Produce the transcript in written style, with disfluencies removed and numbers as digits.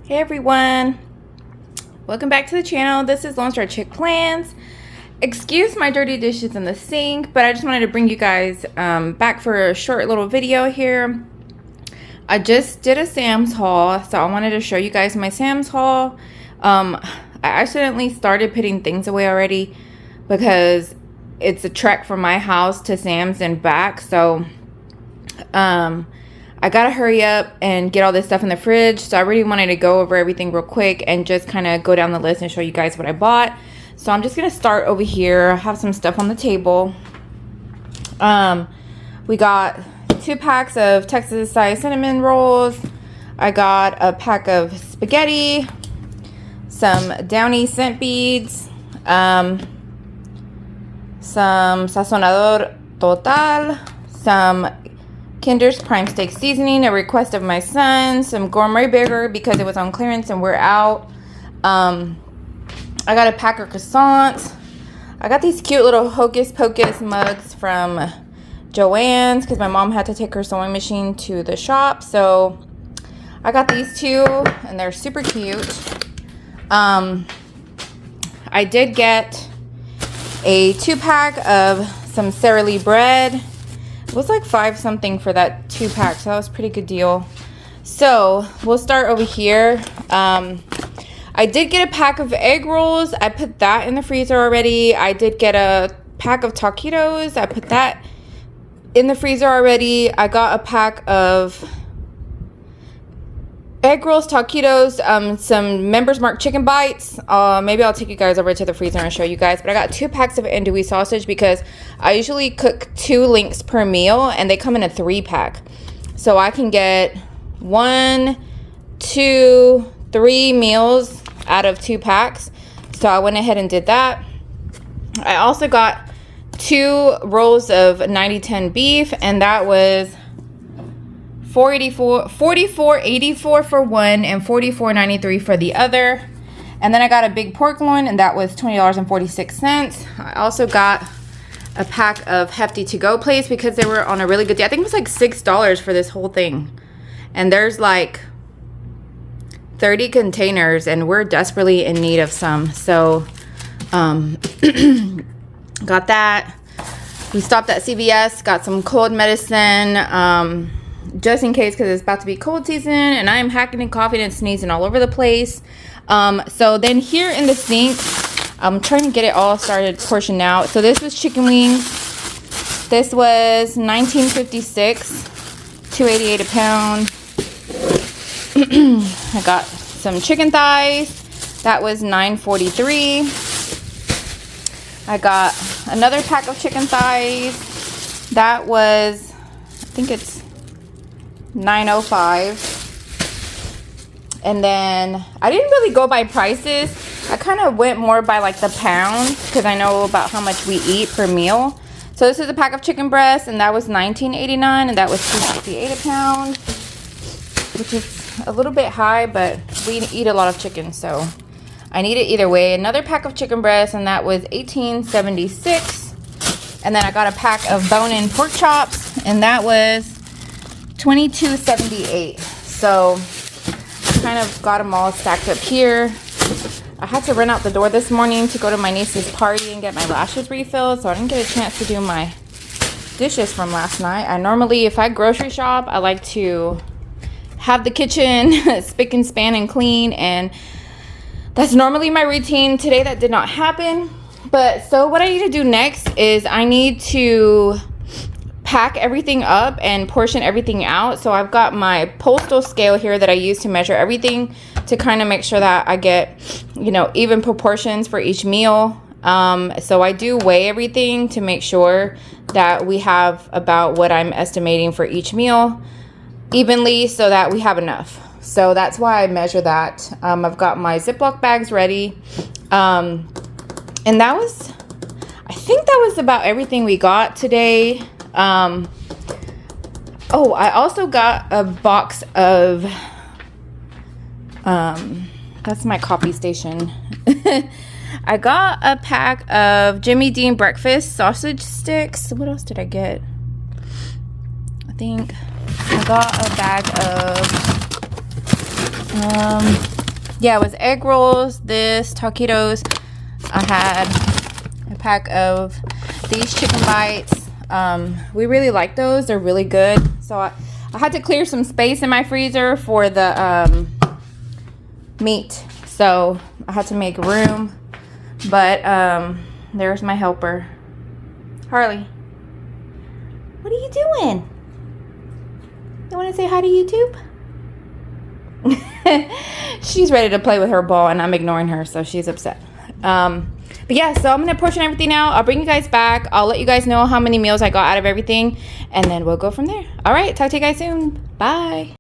Hey everyone, welcome back to the channel. This is Lone Star Chick Plans. Excuse my dirty dishes in the sink, but I just wanted to bring you guys back for a short little video here. I just did a Sam's haul, so I wanted to show you guys my Sam's haul. I accidentally started putting things away already because it's a trek from my house to Sam's and back, so I gotta hurry up and get all this stuff in the fridge. So I really wanted to go over everything real quick and just kind of go down the list and show you guys what I bought. So I'm just gonna start over here. I have some stuff on the table. We got 2 packs of Texas size cinnamon rolls. I got a pack of spaghetti, some Downy scent beads, some sazonador total, some Kinder's Prime Steak Seasoning, a request of my son, some gourmet burger because it was on clearance and we're out. I got a pack of croissants. I got these cute little Hocus Pocus mugs from Joann's because my mom had to take her sewing machine to the shop. So I got these 2 and they're super cute. I did get a 2-pack of some Sara Lee bread. It was like 5 something for that 2-pack, so that was a pretty good deal. So we'll start over here. I did get a pack of egg rolls. I put that in the freezer already. I did get a pack of taquitos. I put that in the freezer already. I got a pack of egg rolls, taquitos, some Members Mark chicken bites. Maybe I'll take you guys over to the freezer and show you guys. But I got 2 packs of andouille sausage because I usually cook 2 links per meal and they come in a 3-pack. So I can get 1, 2, 3 meals out of 2 packs. So I went ahead and did that. I also got 2 rolls of 90-10 beef, and that was $44.84 for one and $44.93 for the other. And then I got a big pork loin, and that was $20.46. I also got a pack of hefty to-go plates because they were on a really good deal. I think it was like $6 for this whole thing. And there's like 30 containers, and we're desperately in need of some. So got that. We stopped at CVS, got some cold medicine, just in case, because it's about to be cold season and I am hacking and coughing and sneezing all over the place. So then here in the sink, I'm trying to get it all started portioned out. So this was chicken wings. This was $19.56, $2.88 a pound. I got some chicken thighs. That was $9.43. I got another pack of chicken thighs. That was, I think it's $9.05. And then I didn't really go by prices. I kind of went more by like the pounds because I know about how much we eat per meal. So this is a pack of chicken breasts, and that was $19.89, and that was $2.68 a pound, which is a little bit high, but we eat a lot of chicken, so I need it either way. Another pack of chicken breasts, and that was $18.76. And then I got a pack of bone-in pork chops, and that was $22.78. So I kind of got them all stacked up here. I had to run out the door this morning to go to my niece's party and get my lashes refilled, so I didn't get a chance to do my dishes from last night. I normally, if I grocery shop, I like to have the kitchen spick and span and clean, and that's normally my routine. Today that did not happen. But so what I need to do next is I need to pack everything up and portion everything out. So I've got my postal scale here that I use to measure everything to kind of make sure that I get, you know, even proportions for each meal. So I do weigh everything to make sure that we have about what I'm estimating for each meal evenly so that we have enough. So that's why I measure that. I've got my Ziploc bags ready. And that was, I think that was about everything we got today. Oh, I also got a box of, that's my coffee station. I got a pack of Jimmy Dean breakfast sausage sticks. What else did I get? I think I got a bag of Yeah, it was egg rolls, this, taquitos. I had a pack of these chicken bites. We really like those. They're really good. So I had to clear some space in my freezer for the meat. So I had to make room. But there's my helper. Harley, what are you doing? You want to say hi to YouTube? She's ready to play with her ball and I'm ignoring her, so she's upset. But yeah, so I'm gonna portion everything out. I'll bring you guys back. I'll let you guys know how many meals I got out of everything, and then we'll go from there. All right, talk to you guys soon. Bye.